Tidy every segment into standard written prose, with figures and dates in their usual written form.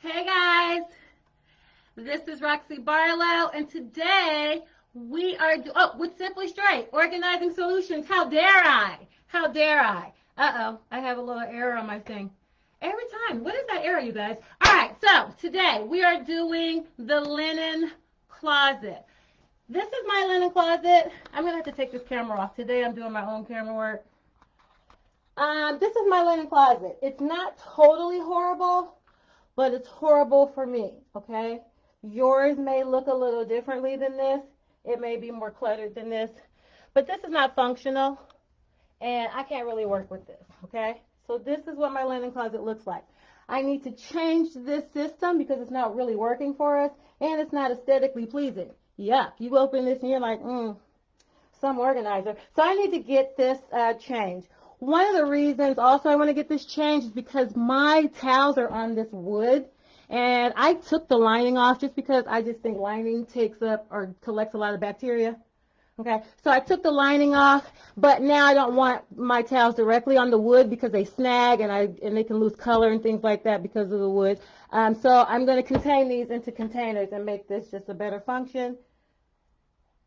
Hey guys, this is Roxy Barlow, and today we are with Simply Straight, organizing solutions. How dare I? How dare I? Uh-oh, I have a little error on my thing. Every time. What is that error, you guys? All right, so today we are doing the linen closet. This is my linen closet. I'm going to have to take this camera off. Today I'm doing my own camera work. This is my linen closet. It's not totally horrible, but it's horrible for me, okay? Yours may look a little differently than this. It may be more cluttered than this, but this is not functional, and I can't really work with this, okay? So this is what my linen closet looks like. I need to change this system because it's not really working for us, and it's not aesthetically pleasing. Yuck, you open this and you're like, some organizer. So I need to get this changed. One of the reasons also I want to get this changed is because my towels are on this wood, and I took the lining off just because I just think lining takes up or collects a lot of bacteria. Okay, so I took the lining off, but now I don't want my towels directly on the wood because they snag and they can lose color and things like that because of the wood. So I'm going to contain these into containers and make this just a better function.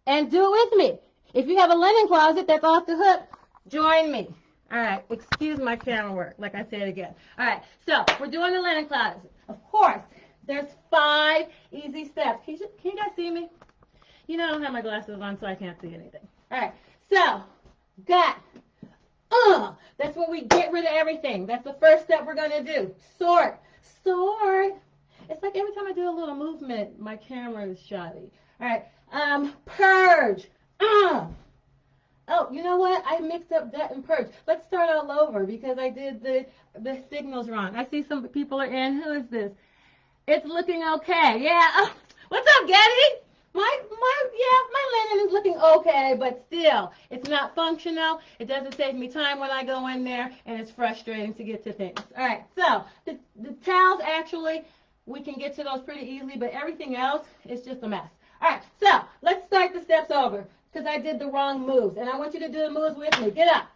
And do it with me. If you have a linen closet that's off the hook, join me. All right, excuse my camera work, like I said again. All right, so we're doing the linen closet. Of course, there's 5 easy steps. Can you guys see me? You know I don't have my glasses on, so I can't see anything. All right, so got, that's where we get rid of everything. That's the first step we're going to do. Sort. Sort. It's like every time I do a little movement, my camera is shoddy. All right, purge. Oh, you know what? I mixed up that and purge. Let's start all over because I did the signals wrong. I see some people are in. Who is this? It's looking okay. Yeah. Oh, what's up, Getty? My linen is looking okay, but still, it's not functional. It doesn't save me time when I go in there, and it's frustrating to get to things. All right, so the towels, actually, we can get to those pretty easily, but everything else is just a mess. All right, so let's start the steps over because I did the wrong moves, and I want you to do the moves with me. Get up,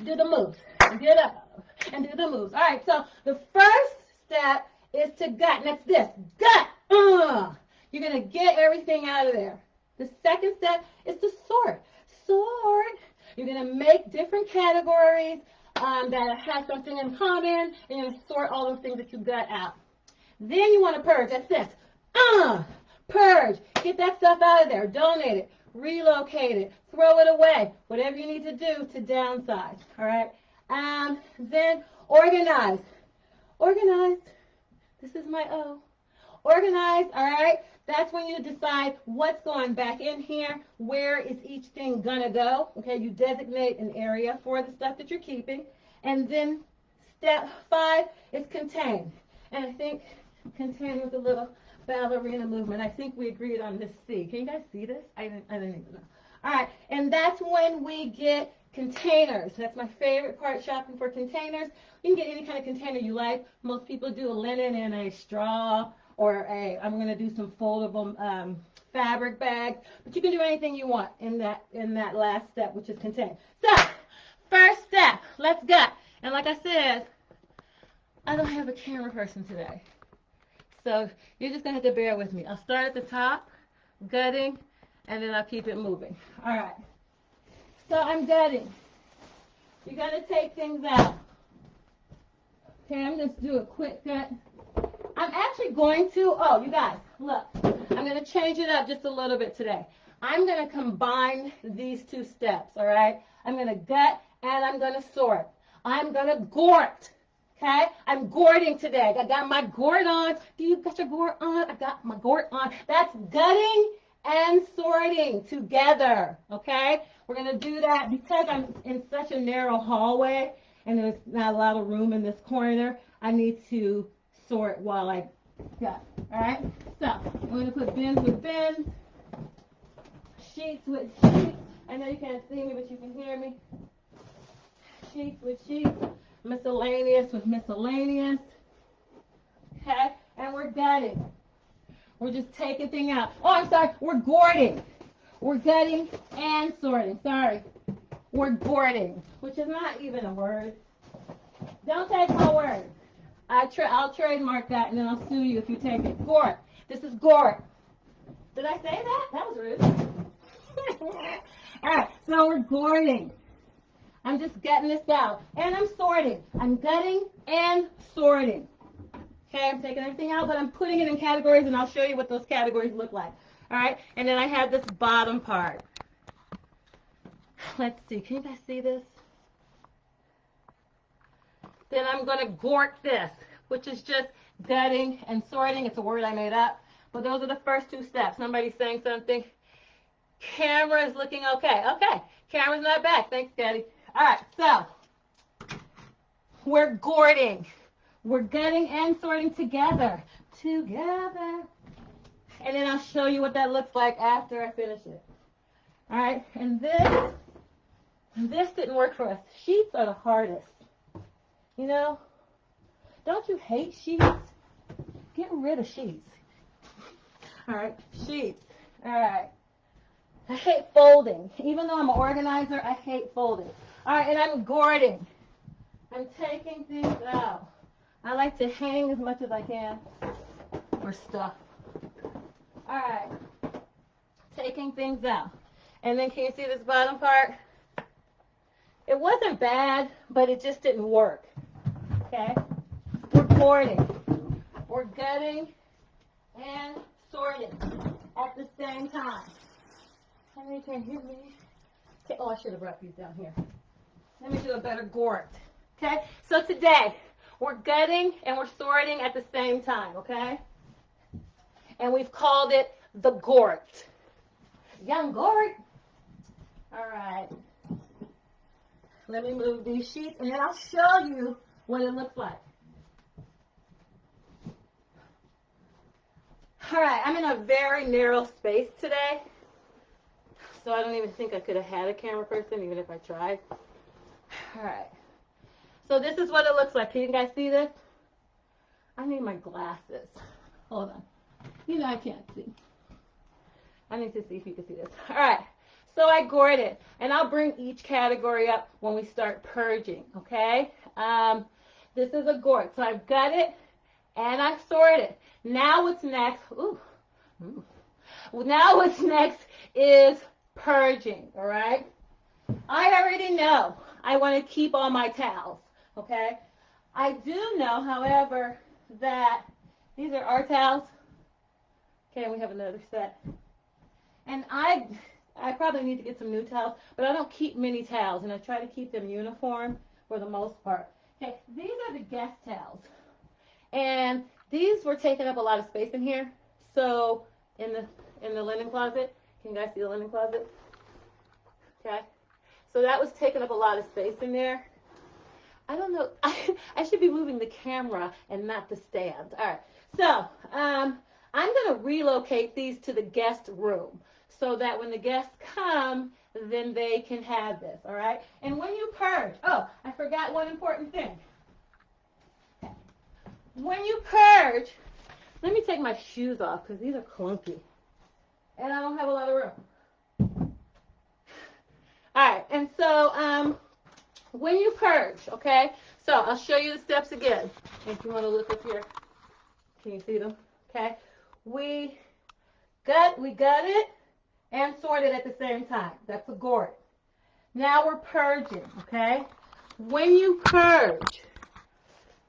do the moves, get up, and do the moves. All right, so the first step is to gut, and that's this, gut. You're going to get everything out of there. The second step is to sort. Sort. You're going to make different categories that have something in common, and you're going to sort all those things that you got out. Then you want to purge. That's this. Purge. Get that stuff out of there. Donate it. Relocate it. Throw it away. Whatever you need to do to downsize. All right? Then organize. Organize. This is my O. Organize, all right? That's when you decide what's going back in here, where is each thing gonna go, okay? You designate an area for the stuff that you're keeping. And then step 5 is contain. And I think contain was a little ballerina movement. I think we agreed on this C. Can you guys see this? I didn't even know. All right, and that's when we get containers. That's my favorite part, shopping for containers. You can get any kind of container you like. Most people do a linen and a straw, or I'm going to do some foldable fabric bags, but you can do anything you want in that last step, which is contain. So, first step, let's gut. And like I said, I don't have a camera person today. So, you're just going to have to bear with me. I'll start at the top, gutting, and then I'll keep it moving. All right. So, I'm gutting. You're going to take things out. Okay, I'm going to do a quick gut. I'm actually going to, you guys, look, I'm going to change it up just a little bit today. I'm going to combine these 2 steps, all right? I'm going to gut and I'm going to sort. I'm going to gort, okay? I'm gorting today. I got my gort on. Do you got your gort on? I got my gort on. That's gutting and sorting together, okay? We're going to do that because I'm in such a narrow hallway and there's not a lot of room in this corner. I need to sort while I gut. All right? So, I'm going to put bins with bins, sheets with sheets. I know you can't see me, but you can hear me. Sheets with sheets, miscellaneous with miscellaneous. Okay? And we're gutting. We're just taking things out. Oh, I'm sorry. We're gorting. We're gutting and sorting. Sorry. We're gorting, which is not even a word. Don't take my word. I'll trademark that, and then I'll sue you if you take it. Gort. This is Gort. Did I say that? That was rude. All right, so we're gorting. I'm just getting this out, and I'm sorting. I'm gutting and sorting. Okay, I'm taking everything out, but I'm putting it in categories, and I'll show you what those categories look like. All right, and then I have this bottom part. Let's see. Can you guys see this? Then I'm going to gort this, which is just gutting and sorting. It's a word I made up. But those are the first two steps. Somebody's saying something. Camera is looking okay. Okay, camera's not bad. Thanks, Daddy. All right, so we're gorting. We're gutting and sorting together. Together. And then I'll show you what that looks like after I finish it. All right, and this didn't work for us. Sheets are the hardest. You know, don't you hate sheets? Get rid of sheets. All right, sheets. All right. I hate folding. Even though I'm an organizer, I hate folding. All right, and I'm gorting. I'm taking things out. I like to hang as much as I can for stuff. All right, taking things out. And then can you see this bottom part? It wasn't bad, but it just didn't work. Okay? We're gorting. We're gutting and sorting at the same time. Henry, can you hear me? Okay. Oh, I should have brought these down here. Let me do a better gort. Okay? So today, we're gutting and we're sorting at the same time, okay? And we've called it the gort. Young gort. All right. Let me move these sheets, and then I'll show you what it looks like. All right, I'm in a very narrow space today, so I don't even think I could have had a camera person, even if I tried. All right. So this is what it looks like. Can you guys see this? I need my glasses. Hold on. You know I can't see. I need to see if you can see this. All right. So I gorted, and I'll bring each category up when we start purging, okay? This is a gort. So I've got it, and I've sorted. Now what's next? Now what's next is purging, all right? I already know I want to keep all my towels, okay? I do know, however, that these are our towels. Okay, we have another set. And I probably need to get some new towels, but I don't keep many towels, and I try to keep them uniform for the most part. Okay, these are the guest towels. And these were taking up a lot of space in here. So in the linen closet, can you guys see the linen closet? Okay. So that was taking up a lot of space in there. I don't know. I should be moving the camera and not the stand. All right. So I'm going to relocate these to the guest room so that when the guests come, then they can have this. All right. And when you purge, oh, I forgot one important thing. Okay. When you purge, let me take my shoes off because these are clunky. And I don't have a lot of room. All right. And so when you purge, okay, so I'll show you the steps again. If you want to look up here, can you see them? Okay, we gut it and sort it at the same time. That's a gort. Now we're purging, okay? When you purge,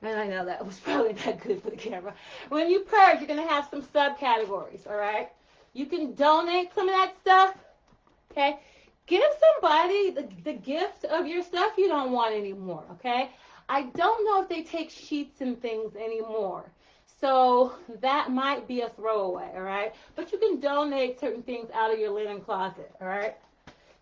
and I know that was probably not good for the camera. When you purge, you're going to have some subcategories, all right? You can donate some of that stuff, okay? Give somebody the gift of your stuff you don't want anymore, okay? I don't know if they take sheets and things anymore. So that might be a throwaway, all right? But you can donate certain things out of your linen closet, all right?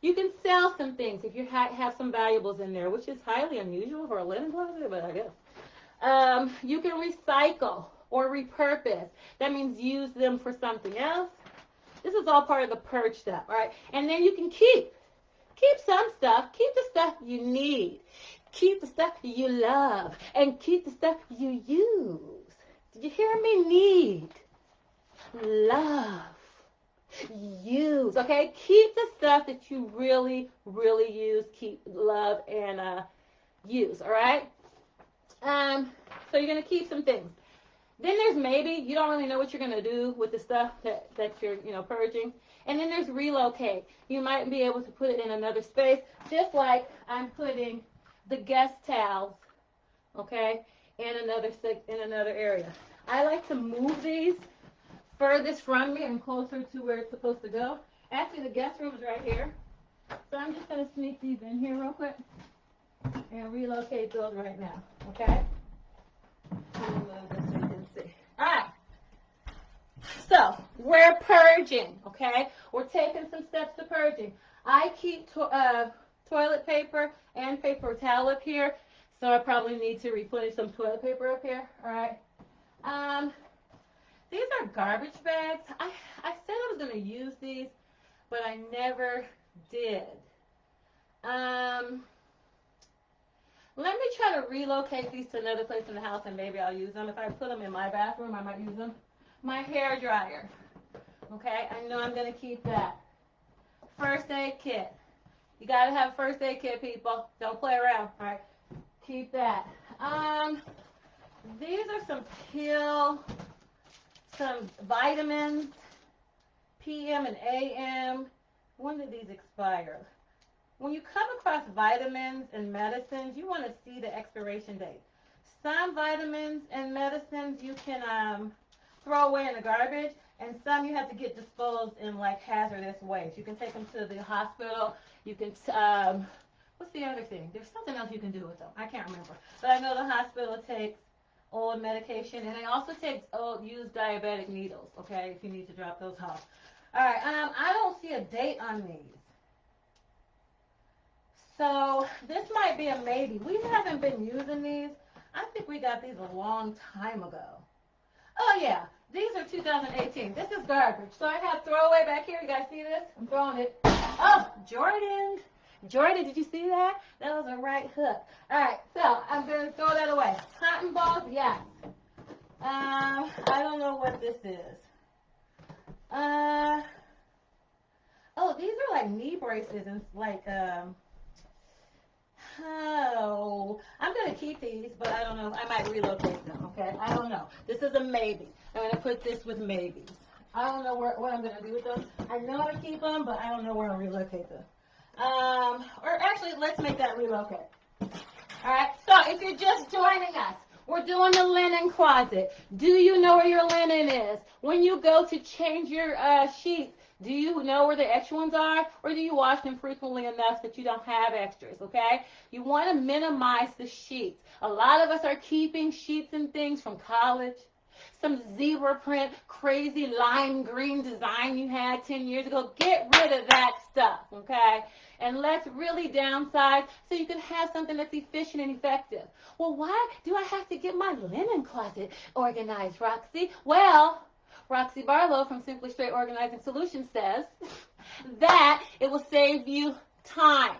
You can sell some things if you have some valuables in there, which is highly unusual for a linen closet, but I guess. You can recycle or repurpose. That means use them for something else. This is all part of the purge stuff, all right? And then you can keep some stuff. Keep the stuff you need. Keep the stuff you love. And keep the stuff you use. Did you hear me? Need. Love. Use. Okay? Keep the stuff that you really, really use. Keep, love, and use. All right? So you're going to keep some things. Then there's maybe. You don't really know what you're going to do with the stuff that you're, purging. And then there's relocate. You might be able to put it in another space, just like I'm putting the guest towels, okay, in another area. I like to move these furthest from me and closer to where it's supposed to go. Actually, the guest room is right here. So I'm just going to sneak these in here real quick and relocate those right now, okay? Let me move this so you can see. All right. So we're purging, okay? We're taking some steps to purging. I keep toilet paper and paper towel up here, so I probably need to replenish some toilet paper up here, all right? These are garbage bags. I said I was going to use these, but I never did. Let me try to relocate these to another place in the house, and maybe I'll use them. If I put them in my bathroom, I might use them. My hair dryer. Okay, I know I'm going to keep that. First aid kit. You got to have a first aid kit, people. Don't play around. All right, keep that. These are some vitamins, PM and AM. When did these expire? When you come across vitamins and medicines, you want to see the expiration date. Some vitamins and medicines you can throw away in the garbage, and some you have to get disposed in like hazardous ways. You can take them to the hospital. You can, what's the other thing? There's something else you can do with them. I can't remember. But I know the hospital takes old medication, and they also take old used diabetic needles, okay, if you need to drop those off. All right, I don't see a date on these. So this might be a maybe. We haven't been using these. I think we got these a long time ago. Oh, yeah. These are 2018. This is garbage. So I have throwaway back here. You guys see this? I'm throwing it. Oh, Jordan. Jordan, did you see that? That was a right hook. All right, so I'm going to throw that away. Cotton balls, yes. I don't know what this is. Oh, these are like knee braces and like, oh, I'm going to keep these, but I don't know. I might relocate them, okay? I don't know. This is a maybe. I'm going to put this with maybes. I don't know what I'm going to do with them. I know to keep them, but I don't know where to relocate them. Or actually, let's make that relocate. All right, so if you're just joining us, we're doing the linen closet. Do you know where your linen is? When you go to change your sheets, do you know where the extra ones are? Or do you wash them frequently enough that you don't have extras, okay? You want to minimize the sheets. A lot of us are keeping sheets and things from college. Some zebra print, crazy lime green design you had 10 years ago. Get rid of that stuff, okay? And let's really downsize so you can have something that's efficient and effective. Well, why do I have to get my linen closet organized, Roxy? Well, Roxy Barlow from Simply Straight Organizing Solutions says that it will save you time.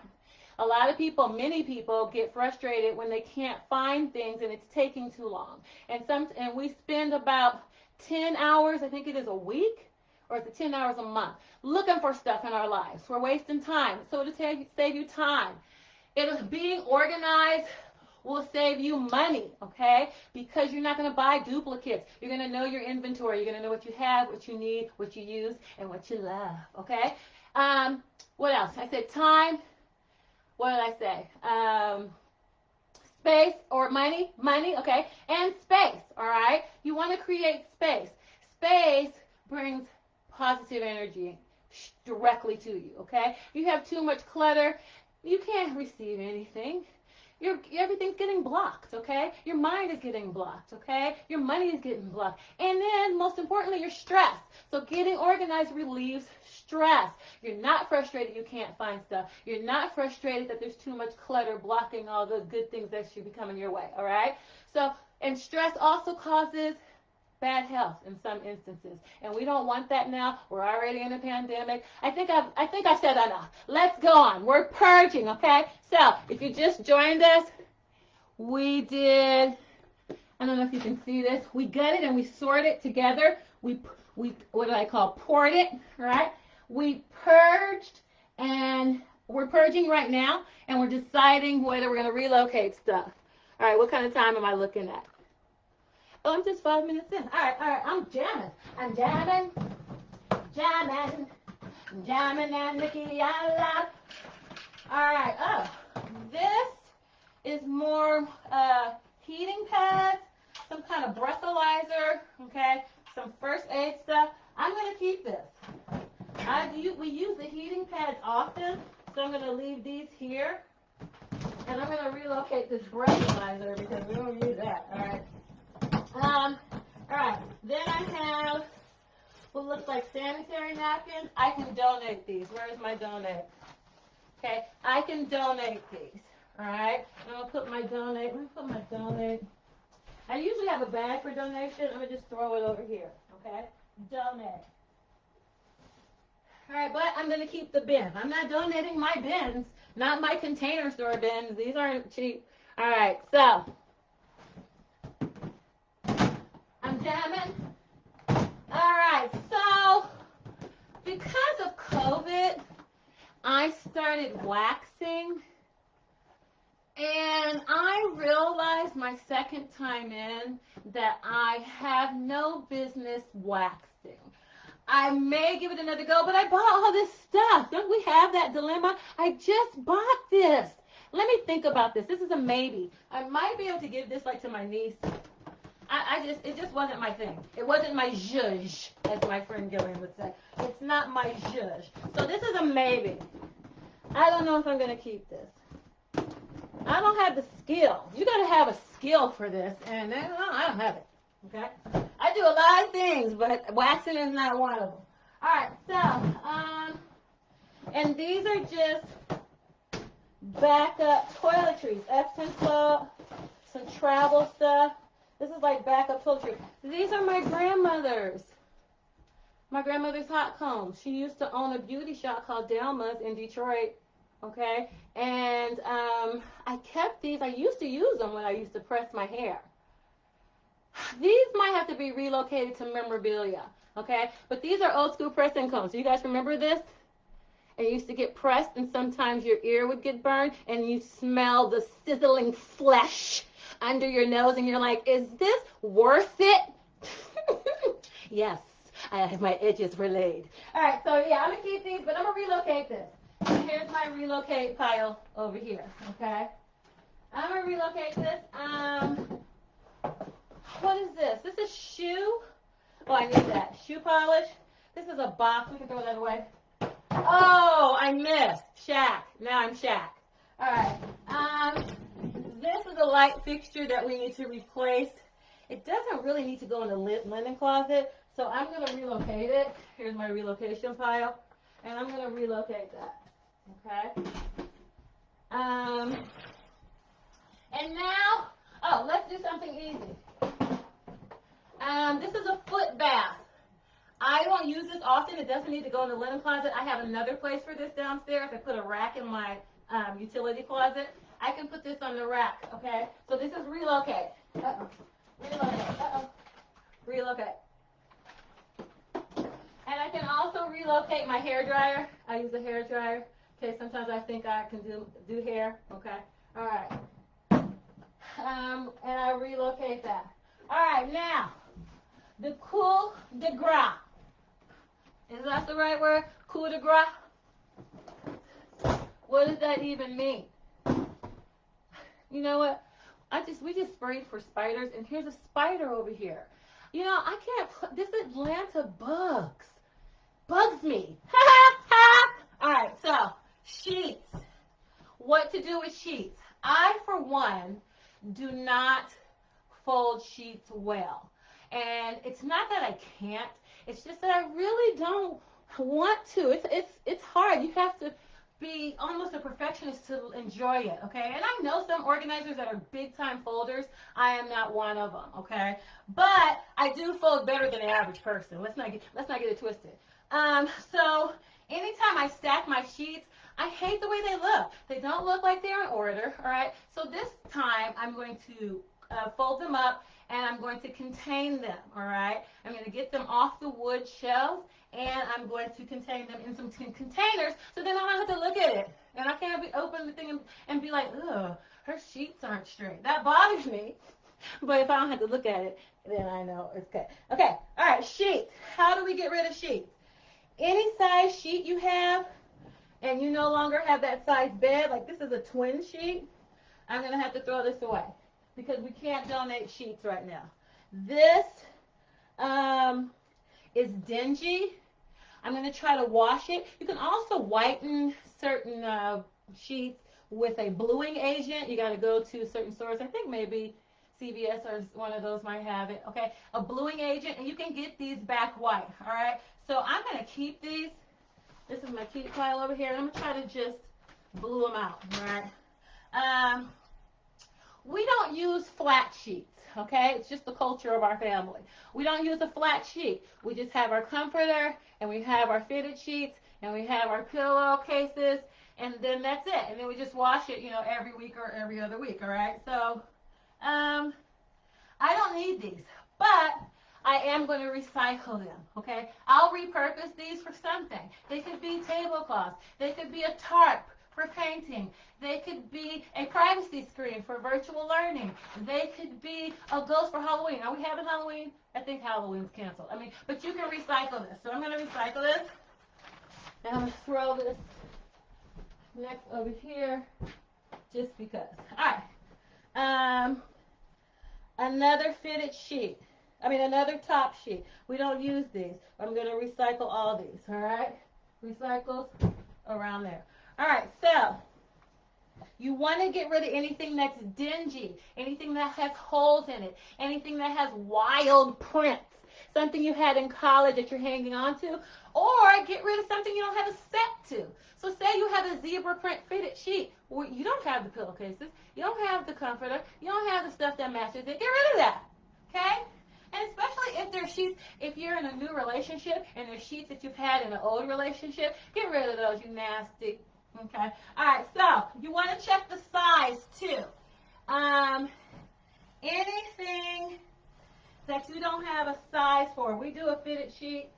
A lot of people, many people, get frustrated when they can't find things and it's taking too long. And we spend about 10 hours, I think it is a week, or is it 10 hours a month, looking for stuff in our lives. We're wasting time. So to save you time, being organized will save you money, okay? Because you're not going to buy duplicates. You're going to know your inventory. You're going to know what you have, what you need, what you use, and what you love, okay? What else? I said time. What did I say? Space or money, okay? And space, all right? You want to create space. Space brings positive energy directly to you, okay? You have too much clutter, you can't receive anything. Everything's getting blocked, okay? Your mind is getting blocked, okay? Your money is getting blocked. And then, most importantly, your stress. So getting organized relieves stress. You're not frustrated you can't find stuff. You're not frustrated that there's too much clutter blocking all the good things that should be coming your way, all right? So, and stress also causes bad health in some instances, and we don't want that now. We're already in a pandemic. I think I've said enough. Let's go on. We're purging, okay? So if you just joined us, we did, I don't know if you can see this, we gutted and we sorted it together. We what do I call, poured it, right? We purged, and we're purging right now, and we're deciding whether we're going to relocate stuff. All right, what kind of time am I looking at? Oh, I'm just 5 minutes in. All right, I'm jamming. I'm jamming, jamming, jamming and the key out loud. All right, oh, this is more heating pads, some kind of breathalyzer, okay, some first aid stuff. I'm going to keep this. We use the heating pads often, so I'm going to leave these here. And I'm going to relocate this breathalyzer because we don't use that, all right? All right, then I have what looks like sanitary napkins. I can donate these. Where's my donate? Okay, I can donate these, all right? I'm going to put my donate. Let me put my donate. I usually have a bag for donation. I'm going to just throw it over here, okay? Donate. All right, but I'm going to keep the bin. I'm not donating my bins, not my container store bins. These aren't cheap. All right, so I'm jamming. All right, so because of COVID, I started waxing, and I realized my second time in that I have no business waxing. I may give it another go, but I bought all this stuff. Don't we have that dilemma? I just bought this. Let me think about this. This is a maybe. I might be able to give this like to my niece. It just wasn't my thing. It wasn't my zhuzh, as my friend Gillian would say. It's not my zhuzh. So this is a maybe. I don't know if I'm going to keep this. I don't have the skill. You got to have a skill for this, and I don't have it. Okay? I do a lot of things, but waxing is not one of them. All right, so, and these are just backup toiletries. Epsom salt, some travel stuff. This is like backup toiletries. These are my grandmother's. My grandmother's hot combs. She used to own a beauty shop called Delma's in Detroit. Okay? And I kept these. I used to use them when I used to press my hair. These might have to be relocated to memorabilia, okay? But these are old school pressing combs. Do you guys remember this? And you used to get pressed, and sometimes your ear would get burned, and you smell the sizzling flesh under your nose, and you're like, is this worth it? Yes, my edges were laid. All right, so yeah, I'm going to keep these, but I'm going to relocate this. And here's my relocate pile over here, okay? I'm going to relocate this. What is this? This is shoe. Oh, I need that. Shoe polish. This is a box. We can throw that away. Oh, I missed. Shaq. Now I'm Shaq. All right. This is a light fixture that we need to replace. It doesn't really need to go in the linen closet, so I'm going to relocate it. Here's my relocation pile, and I'm going to relocate that. Okay. And now, oh, let's do something easy. This is a foot bath. I don't use this often. It doesn't need to go in the linen closet. I have another place for this downstairs. I put a rack in my utility closet. I can put this on the rack, okay? So this is relocate. Uh-oh. Relocate. Uh-oh. Relocate. And I can also relocate my hair dryer. I use a hair dryer. Okay, sometimes I think I can do hair, okay? All right. And I relocate that. All right, now, the coup de grace. Is that the right word? Coup de grace? What does that even mean? You know what? We just sprayed for spiders, and here's a spider over here. You know, I can't, this Atlanta bugs me. All right, so, sheets. What to do with sheets? I, for one, do not fold sheets well. And it's not that I can't, it's just that I really don't want to. It's hard. You have to be almost a perfectionist to enjoy it, okay? And I know some organizers that are big-time folders. I am not one of them, okay? But I do fold better than the average person. Let's not get it twisted. So anytime I stack my sheets, I hate the way they look. They don't look like they're in order, all right? So this time I'm going to fold them up, and I'm going to contain them, all right? I'm going to get them off the wood shelves, and I'm going to contain them in some containers, so then I don't have to look at it. And I can't open the thing and be like, ugh, her sheets aren't straight. That bothers me. But if I don't have to look at it, then I know it's good. Okay, all right, sheets. How do we get rid of sheets? Any size sheet you have, and you no longer have that size bed, like this is a twin sheet, I'm going to have to throw this away because we can't donate sheets right now. This is dingy. I'm going to try to wash it. You can also whiten certain sheets with a bluing agent. You got to go to certain stores. I think maybe CVS or one of those might have it. Okay, a bluing agent, and you can get these back white. All right, so I'm going to keep these. This is my keep pile over here, and I'm going to try to just blue them out. All right. We don't use flat sheets. Okay, it's just the culture of our family. We don't use a flat sheet. We just have our comforter, and we have our fitted sheets, and we have our pillowcases, and then that's it. And then we just wash it, every week or every other week. All right. So, I don't need these, but I am going to recycle them. Okay, I'll repurpose these for something. They could be tablecloths. They could be a tarp for painting. They could be a privacy screen for virtual learning. They could be a ghost for Halloween. Are we having Halloween? I think Halloween's canceled. But you can recycle this. So I'm going to recycle this. And I'm going to throw this next over here just because. All right. Another fitted sheet. Another top sheet. We don't use these. I'm going to recycle all these. All right. Recycles around there. All right. So you want to get rid of anything that's dingy, anything that has holes in it, anything that has wild prints, something you had in college that you're hanging on to, or get rid of something you don't have a set to. So say you have a zebra print fitted sheet. Well, you don't have the pillowcases, you don't have the comforter, you don't have the stuff that matches it. Get rid of that, okay? And especially if there's sheets, if you're in a new relationship and there's sheets that you've had in an old relationship, get rid of those, you nasty. Okay. All right. So you want to check the size too. Anything that you don't have a size for, we do a fitted sheet.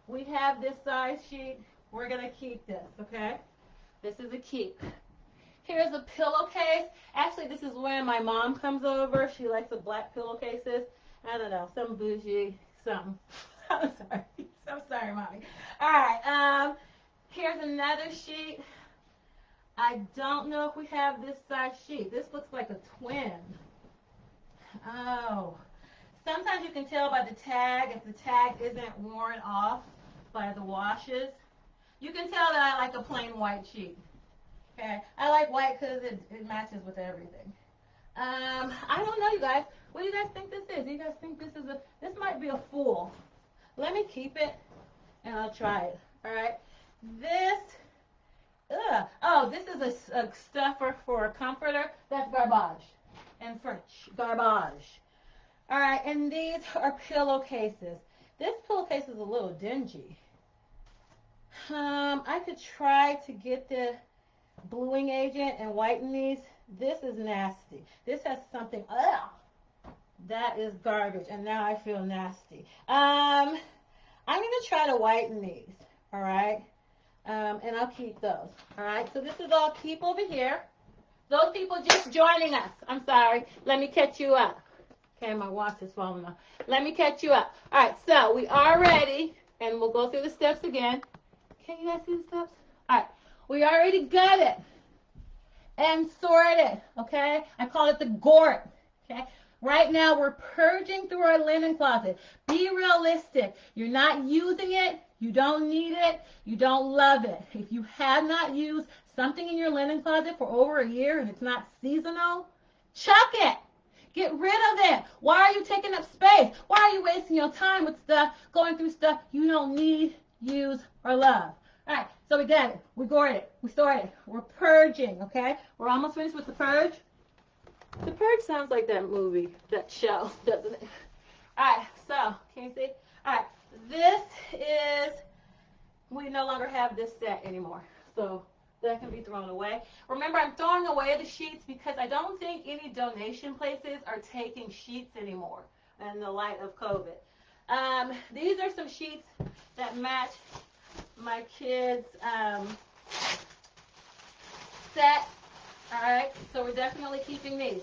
We have this size sheet. We're gonna keep this. Okay. This is a keep. Here's a pillowcase. Actually, this is when my mom comes over. She likes the black pillowcases. I don't know, some bougie, something. I'm sorry, mommy. All right. Here's another sheet. I don't know if we have this size sheet. This looks like a twin. Oh. Sometimes you can tell by the tag if the tag isn't worn off by the washes. You can tell that I like a plain white sheet. Okay. I like white because it matches with everything. I don't know, you guys. What do you guys think this is? Do you guys think this might be a fool? Let me keep it and I'll try it. All right. This is a stuffer for a comforter. That's garbage. In French, garbage. All right, and these are pillowcases. This pillowcase is a little dingy. I could try to get the bluing agent and whiten these. This is nasty. This has something. That is garbage, and now I feel nasty. I'm gonna try to whiten these. All right. And I'll keep those. All right, so this is all keep over here. Those people just joining us, I'm sorry. Let me catch you up. Okay, my watch is falling off. Let me catch you up. All right, so we are ready, and we'll go through the steps again. Can you guys see the steps? All right, we already got it and sorted, okay? I call it the gort, okay? Right now, we're purging through our linen closet. Be realistic. You're not using it. You don't need it. You don't love it. If you have not used something in your linen closet for over a year and it's not seasonal, chuck it. Get rid of it. Why are you taking up space? Why are you wasting your time with stuff, going through stuff you don't need, use, or love? All right, so we got it. We gored it. We sorted it. We're purging, okay? We're almost finished with the purge. The Purge sounds like that movie, that show, doesn't it? All right, so, can you see? All right, this is, we no longer have this set anymore, so that can be thrown away. Remember, I'm throwing away the sheets because I don't think any donation places are taking sheets anymore in the light of COVID. These are some sheets that match my kids' set. All right, so we're definitely keeping these.